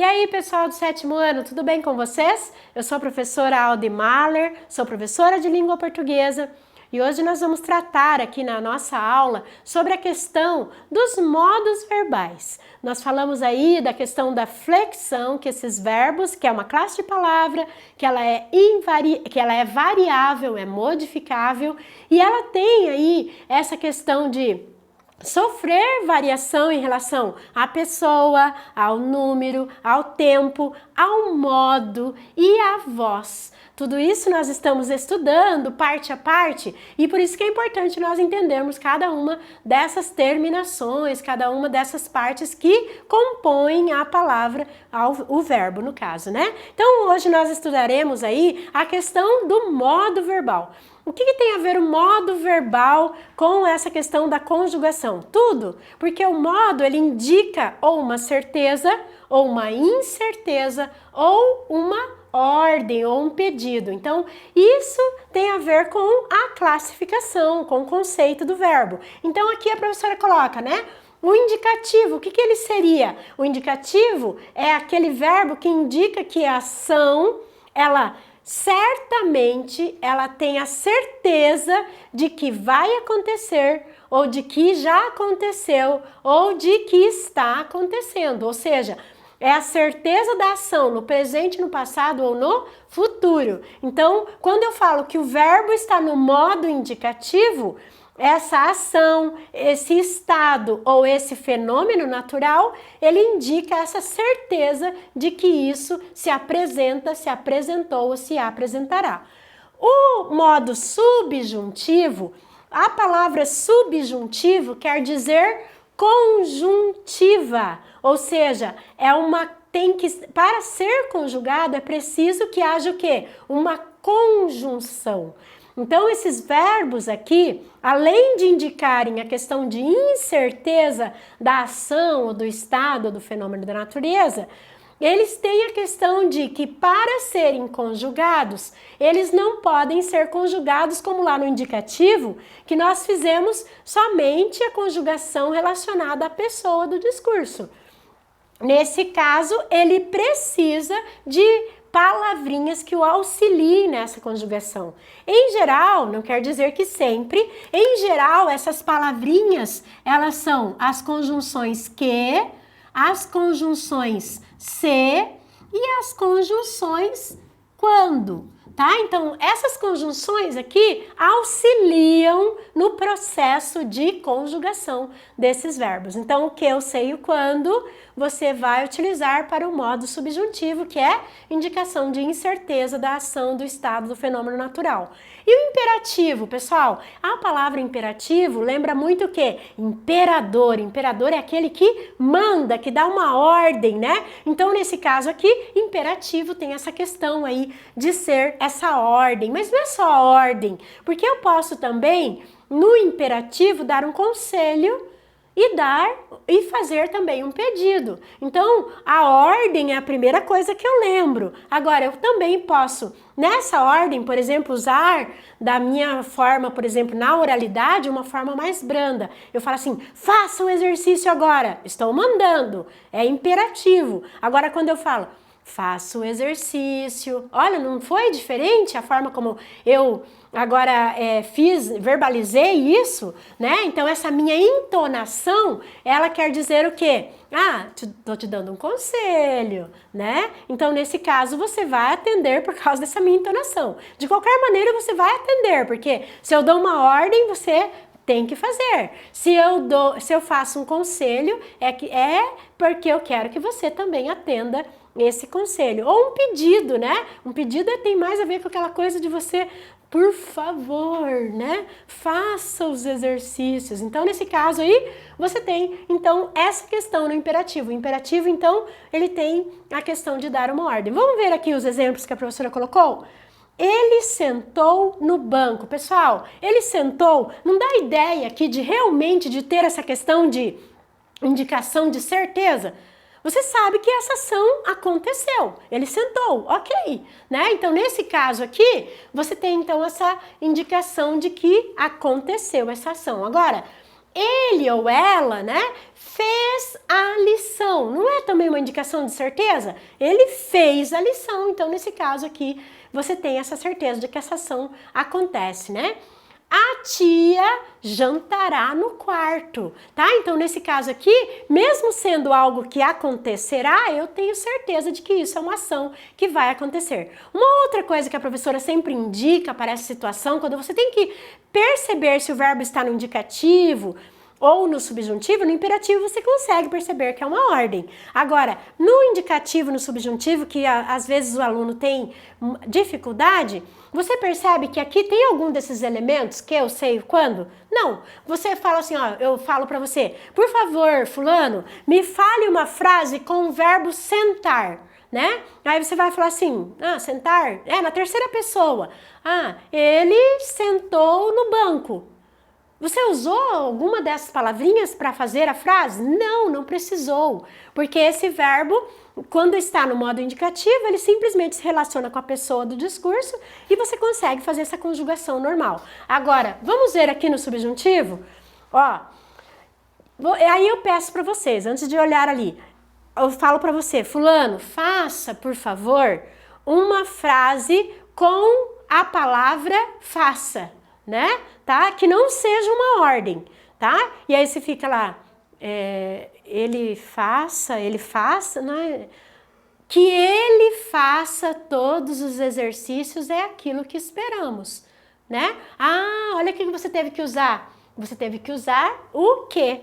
E aí, pessoal do 7º ano, tudo bem com vocês? Eu sou a professora Aldi Mahler, sou professora de língua portuguesa e hoje nós vamos tratar aqui na nossa aula sobre a questão dos modos verbais. Nós falamos aí da questão da flexão, que esses verbos, que é uma classe de palavra, que ela é variável, é modificável e ela tem aí essa questão de sofrer variação em relação à pessoa, ao número, ao tempo, ao modo e à voz. Tudo isso nós estamos estudando parte a parte e por isso que é importante nós entendermos cada uma dessas terminações, cada uma dessas partes que compõem a palavra, o verbo no caso, né? Então hoje nós estudaremos aí a questão do modo verbal. O que tem a ver o modo verbal com essa questão da conjugação? Tudo, porque o modo ele indica ou uma certeza, ou uma incerteza, ou uma ordem, ou um pedido. Então, isso tem a ver com a classificação, com o conceito do verbo. Então, aqui a professora coloca, né? O indicativo, o que ele seria? O indicativo é aquele verbo que indica que a ação, certamente ela tem a certeza de que vai acontecer, ou de que já aconteceu, ou de que está acontecendo. Ou seja, é a certeza da ação no presente, no passado ou no futuro. Então, quando eu falo que o verbo está no modo indicativo, essa ação, esse estado ou esse fenômeno natural, ele indica essa certeza de que isso se apresenta, se apresentou ou se apresentará. O modo subjuntivo, a palavra subjuntivo quer dizer conjuntiva, ou seja, para ser conjugado é preciso que haja o quê? Uma conjunção. Então, esses verbos aqui, além de indicarem a questão de incerteza da ação, ou do estado, ou do fenômeno da natureza, eles têm a questão de que para serem conjugados, eles não podem ser conjugados como lá no indicativo, que nós fizemos somente a conjugação relacionada à pessoa do discurso. Nesse caso, ele precisa de palavrinhas que o auxiliem nessa conjugação. Em geral, não quer dizer que sempre, em geral, essas palavrinhas, elas são as conjunções que, as conjunções se e as conjunções quando, tá? Então, essas conjunções aqui auxiliam no processo de conjugação desses verbos. Então, o que, eu sei, o quando, você vai utilizar para o modo subjuntivo, que é indicação de incerteza da ação, do estado, do fenômeno natural. E o imperativo, pessoal? A palavra imperativo lembra muito o quê? Imperador. Imperador é aquele que manda, que dá uma ordem, né? Então, nesse caso aqui, imperativo tem essa questão aí de ser essa ordem. Mas não é só a ordem, porque eu posso também, no imperativo, dar um conselho e fazer também um pedido. Então, a ordem é a primeira coisa que eu lembro. Agora, eu também posso, nessa ordem, por exemplo, usar da minha forma, por exemplo, na oralidade, uma forma mais branda. Eu falo assim, faça o exercício agora. Estou mandando. É imperativo. Agora, quando eu falo, faça o exercício. Olha, não foi diferente a forma como eu agora verbalizei isso, né? Então, essa minha entonação, ela quer dizer o quê? Ah, tô te dando um conselho, né? Então, nesse caso, você vai atender por causa dessa minha entonação. De qualquer maneira, você vai atender, porque se eu dou uma ordem, você tem que fazer. Se eu faço um conselho, é porque eu quero que você também atenda esse conselho. Ou um pedido, né? Um pedido tem mais a ver com aquela coisa de você, por favor, né? Faça os exercícios. Então, nesse caso aí, você tem, então, essa questão no imperativo. O imperativo, então, ele tem a questão de dar uma ordem. Vamos ver aqui os exemplos que a professora colocou? Ele sentou no banco. Pessoal, ele sentou, não dá ideia aqui de realmente de ter essa questão de indicação de certeza? Você sabe que essa ação aconteceu, ele sentou, ok, né? Então, nesse caso aqui, você tem então essa indicação de que aconteceu essa ação. Agora, ele ou ela, né, fez a lição. Não é também uma indicação de certeza? Ele fez a lição. Então, nesse caso aqui, você tem essa certeza de que essa ação acontece, né? A tia jantará no quarto, tá? Então, nesse caso aqui, mesmo sendo algo que acontecerá, eu tenho certeza de que isso é uma ação que vai acontecer. Uma outra coisa que a professora sempre indica para essa situação, quando você tem que perceber se o verbo está no indicativo ou no subjuntivo, no imperativo você consegue perceber que é uma ordem. Agora, no indicativo, no subjuntivo, que às vezes o aluno tem dificuldade, você percebe que aqui tem algum desses elementos que eu sei quando? Não. Você fala assim, ó, eu falo para você, por favor, fulano, me fale uma frase com o verbo sentar, né? Aí você vai falar assim, sentar, na terceira pessoa. Ele sentou no banco. Você usou alguma dessas palavrinhas para fazer a frase? Não, não precisou, porque esse verbo, quando está no modo indicativo, ele simplesmente se relaciona com a pessoa do discurso e você consegue fazer essa conjugação normal. Agora, vamos ver aqui no subjuntivo? Ó, aí eu peço para vocês, antes de olhar ali, eu falo para você, fulano, faça, por favor, uma frase com a palavra faça, né? Tá? Que não seja uma ordem, tá? E aí você fica lá, ele faça, né? Que ele faça todos os exercícios é aquilo que esperamos, né? Olha o que você teve que usar. Você teve que usar o quê?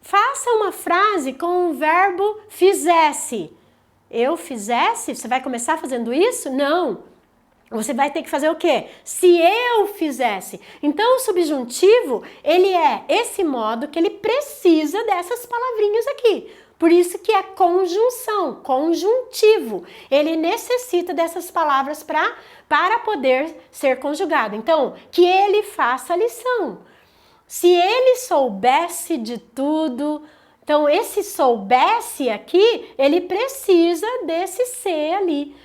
Faça uma frase com o verbo fizesse. Eu fizesse? Você vai começar fazendo isso? Não. Você vai ter que fazer o quê? Se eu fizesse. Então, o subjuntivo, ele é esse modo que ele precisa dessas palavrinhas aqui. Por isso que é conjunção, conjuntivo. Ele necessita dessas palavras para poder ser conjugado. Então, que ele faça a lição. Se ele soubesse de tudo... Então, esse soubesse aqui, ele precisa desse ser ali.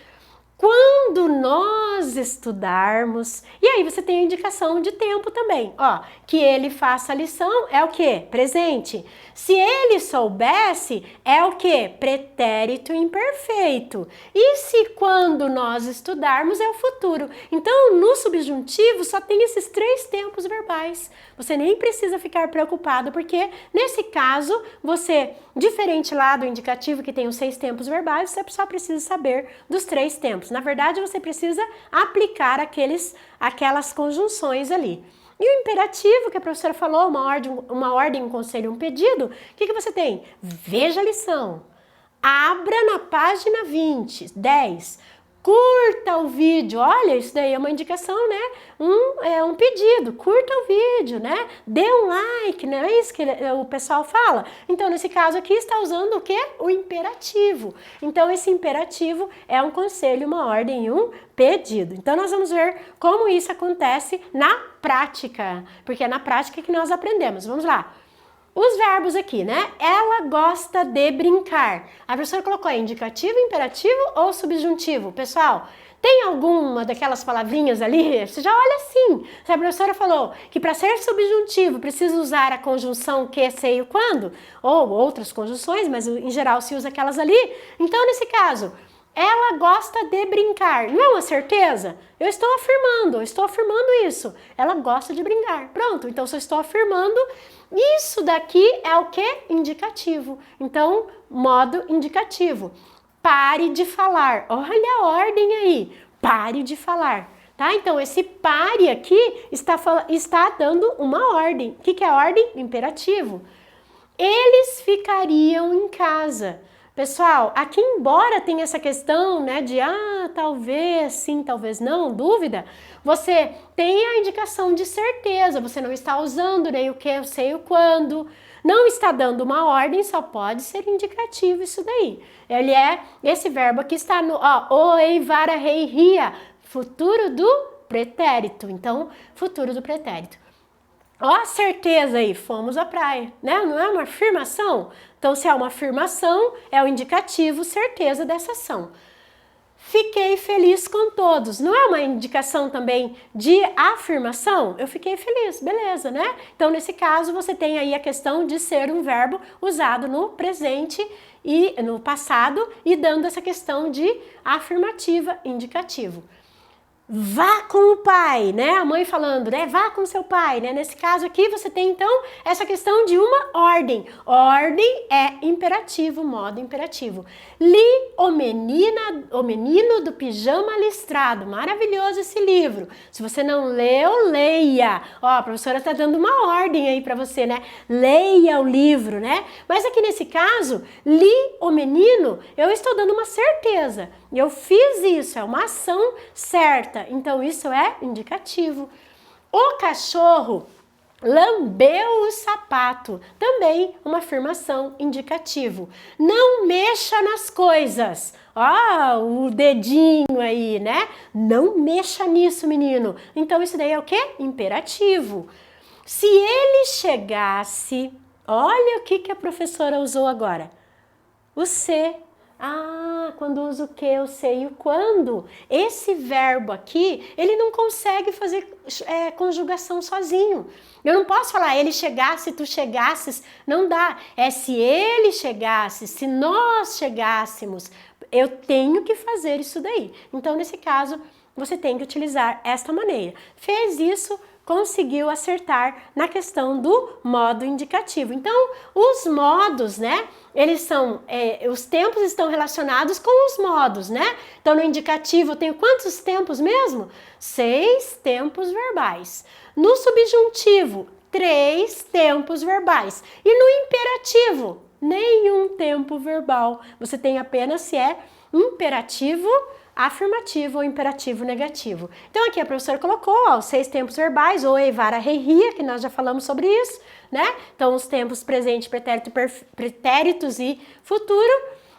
Quando nós estudarmos, e aí você tem a indicação de tempo também, ó, que ele faça a lição é o que? Presente. Se ele soubesse, é o que? Pretérito imperfeito. E se quando nós estudarmos é o futuro. Então, no subjuntivo só tem esses 3 tempos verbais. Você nem precisa ficar preocupado, porque nesse caso, você, diferente lá do indicativo que tem os 6 tempos verbais, você só precisa saber dos 3 tempos. Na verdade, você precisa aplicar aquelas conjunções ali. E o imperativo, que a professora falou, uma ordem, um conselho, um pedido, o que você tem? Veja a lição. Abra na página 10. Curta o vídeo. Olha, isso daí é uma indicação, né? Um pedido. Curta o vídeo, né? Dê um like, não é isso que o pessoal fala? Então, nesse caso aqui, está usando o quê? O imperativo. Então, esse imperativo é um conselho, uma ordem e um pedido. Então, nós vamos ver como isso acontece na prática, porque é na prática que nós aprendemos. Vamos lá. Os verbos aqui, né? Ela gosta de brincar. A professora colocou indicativo, imperativo ou subjuntivo? Pessoal, tem alguma daquelas palavrinhas ali? Você já olha assim. Se a professora falou que para ser subjuntivo precisa usar a conjunção que, sei, o, quando, ou outras conjunções, mas em geral se usa aquelas ali. Então, nesse caso, ela gosta de brincar. Não é uma certeza? Eu estou afirmando isso. Ela gosta de brincar. Pronto, então se eu estou afirmando, isso daqui é o que? Indicativo. Então, modo indicativo. Pare de falar. Olha a ordem aí. Pare de falar. Tá? Então, esse pare aqui está dando uma ordem. O que é a ordem? Imperativo. Eles ficariam em casa. Pessoal, aqui embora tenha essa questão, né, de talvez sim, talvez não, dúvida, você tem a indicação de certeza, você não está usando nem o que, eu sei o quando, não está dando uma ordem, só pode ser indicativo isso daí. Esse verbo aqui está no, oi, vara, rei, ria, futuro do pretérito, então, futuro do pretérito. Ó a certeza aí, fomos à praia, né? Não é uma afirmação? Então, se é uma afirmação, é o indicativo, certeza dessa ação. Fiquei feliz com todos, não é uma indicação também de afirmação? Eu fiquei feliz, beleza, né? Então, nesse caso, você tem aí a questão de ser um verbo usado no presente e no passado e dando essa questão de afirmativa, indicativo. Vá com o pai, né? A mãe falando, né? Vá com seu pai, né? Nesse caso aqui você tem então essa questão de uma ordem. Ordem é imperativo, modo imperativo. Li o menino do pijama listrado. Maravilhoso esse livro. Se você não leu, leia. Ó, a professora está dando uma ordem aí para você, né? Leia o livro, né? Mas aqui nesse caso, li o menino, eu estou dando uma certeza. Eu fiz isso, é uma ação certa. Então, isso é indicativo. O cachorro lambeu o sapato. Também uma afirmação indicativo. Não mexa nas coisas. Ó, o dedinho aí, né? Não mexa nisso, menino. Então, isso daí é o quê? Imperativo. Se ele chegasse... Olha o que a professora usou agora. O se. Ah, quando usa o que, o se e o quando. Esse verbo aqui, ele não consegue fazer conjugação sozinho. Eu não posso falar, ele chegasse, tu chegasses. Não dá. É se ele chegasse, se nós chegássemos. Eu tenho que fazer isso daí. Então, nesse caso, você tem que utilizar esta maneira. Fez isso, conseguiu acertar na questão do modo indicativo. Então, os modos, né? Eles são, os tempos estão relacionados com os modos, né? Então, no indicativo eu tenho quantos tempos mesmo? 6 tempos verbais. No subjuntivo, 3 tempos verbais. E no imperativo, nenhum tempo verbal. Você tem apenas se é imperativo, afirmativo ou imperativo negativo. Então aqui a professora colocou os 6 tempos verbais, ou evara reiria, que nós já falamos sobre isso, né? Então os tempos presente, pretérito, pretéritos e futuro.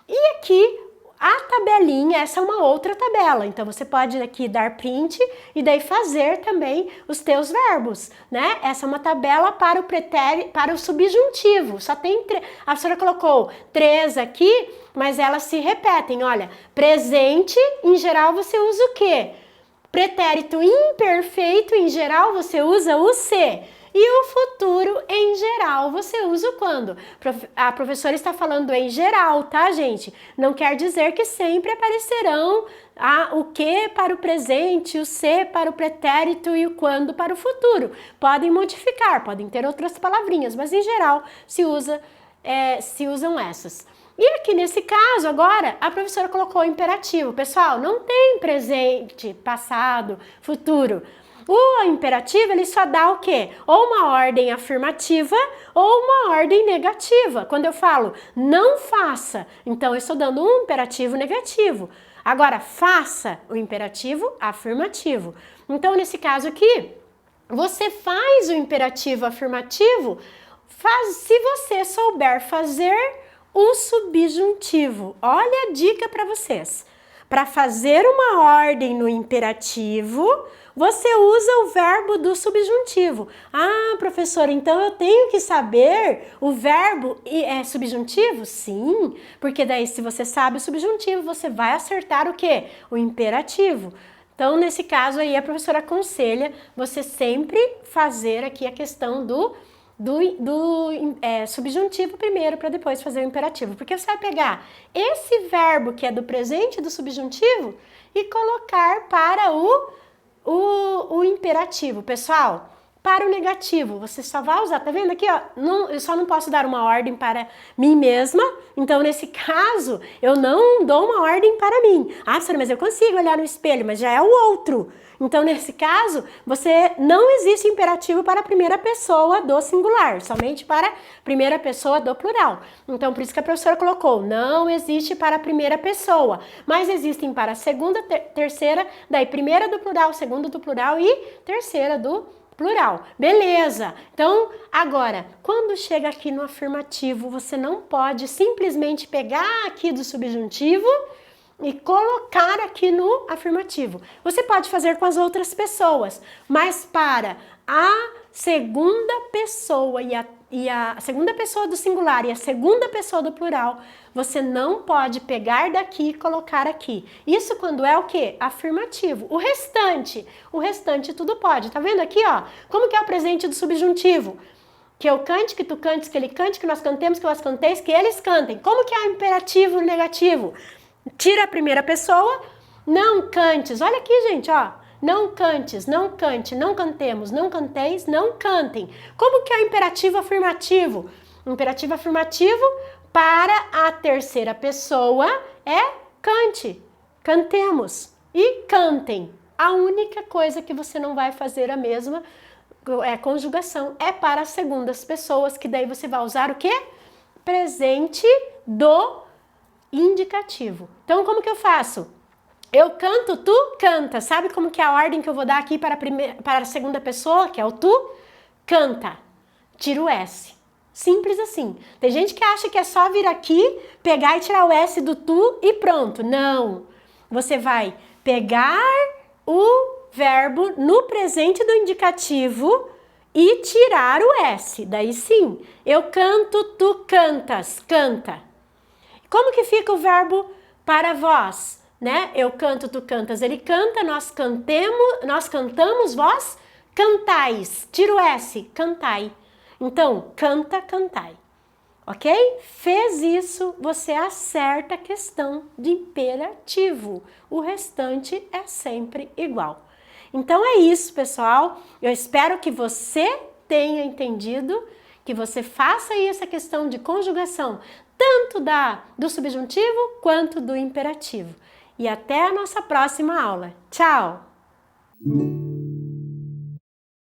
E aqui a tabelinha, essa é uma outra tabela. Então você pode aqui dar print e daí fazer também os teus verbos, né? Essa é uma tabela para o pretérito, para o subjuntivo. Só tem a professora colocou 3 aqui, mas elas se repetem. Olha, presente, em geral você usa o quê? Pretérito imperfeito, em geral você usa o se. E o futuro, em geral, você usa o quando. A professora está falando em geral, tá, gente? Não quer dizer que sempre aparecerão o que para o presente, o se para o pretérito e o quando para o futuro. Podem modificar, podem ter outras palavrinhas, mas em geral se usam essas. E aqui nesse caso, agora, a professora colocou o imperativo. Pessoal, não tem presente, passado, futuro. O imperativo, ele só dá o quê? Ou uma ordem afirmativa ou uma ordem negativa. Quando eu falo não faça, então eu estou dando um imperativo negativo. Agora, faça, o imperativo afirmativo. Então, nesse caso aqui, você faz o imperativo afirmativo se você souber fazer o subjuntivo. Olha a dica para vocês. Para fazer uma ordem no imperativo, você usa o verbo do subjuntivo. Ah, professora, então eu tenho que saber o verbo subjuntivo? Sim, porque daí se você sabe o subjuntivo, você vai acertar o quê? O imperativo. Então, nesse caso aí, a professora aconselha você sempre fazer aqui a questão do subjuntivo primeiro para depois fazer o imperativo. Porque você vai pegar esse verbo que é do presente do subjuntivo e colocar para o imperativo. Pessoal, para o negativo, você só vai usar, tá vendo aqui, ó? Eu só não posso dar uma ordem para mim mesma, então nesse caso, eu não dou uma ordem para mim. Ah, professora, mas eu consigo olhar no espelho, mas já é o outro. Então, nesse caso, não existe imperativo para a primeira pessoa do singular, somente para a primeira pessoa do plural. Então, por isso que a professora colocou, não existe para a primeira pessoa, mas existem para a segunda, terceira, daí primeira do plural, segunda do plural e terceira do plural. Beleza! Então, agora, quando chega aqui no afirmativo, você não pode simplesmente pegar aqui do subjuntivo e colocar aqui no afirmativo. Você pode fazer com as outras pessoas, mas para a segunda pessoa e a segunda pessoa do singular e a segunda pessoa do plural, você não pode pegar daqui e colocar aqui. Isso quando é o quê? Afirmativo. O restante tudo pode. Tá vendo aqui, ó? Como que é o presente do subjuntivo? Que eu cante, que tu cantes, que ele cante, que nós cantemos, que vós canteis, que eles cantem. Como que é o imperativo negativo? Tira a primeira pessoa, não cantes. Olha aqui, gente, ó. Não cantes, não cante, não cantemos, não canteis, não cantem. Como que é o imperativo afirmativo? O imperativo afirmativo para a terceira pessoa é cante, cantemos e cantem. A única coisa que você não vai fazer a mesma conjugação é para as segundas pessoas, que daí você vai usar o quê? Presente do indicativo. Então, como que eu faço? Eu canto, tu canta. Sabe como que é a ordem que eu vou dar aqui para a segunda pessoa, que é o tu? Canta. Tira o S. Simples assim. Tem gente que acha que é só vir aqui, pegar e tirar o S do tu e pronto. Não. Você vai pegar o verbo no presente do indicativo e tirar o S. Daí sim. Eu canto, tu cantas. Canta. Como que fica o verbo para vós? Né? Eu canto, tu cantas, ele canta, nós cantamos, vós cantais. Tira o S, cantai. Então, canta, cantai. Ok? Fez isso, você acerta a questão de imperativo. O restante é sempre igual. Então é isso, pessoal. Eu espero que você tenha entendido, que você faça aí essa questão de conjugação, tanto do subjuntivo quanto do imperativo. E até a nossa próxima aula. Tchau!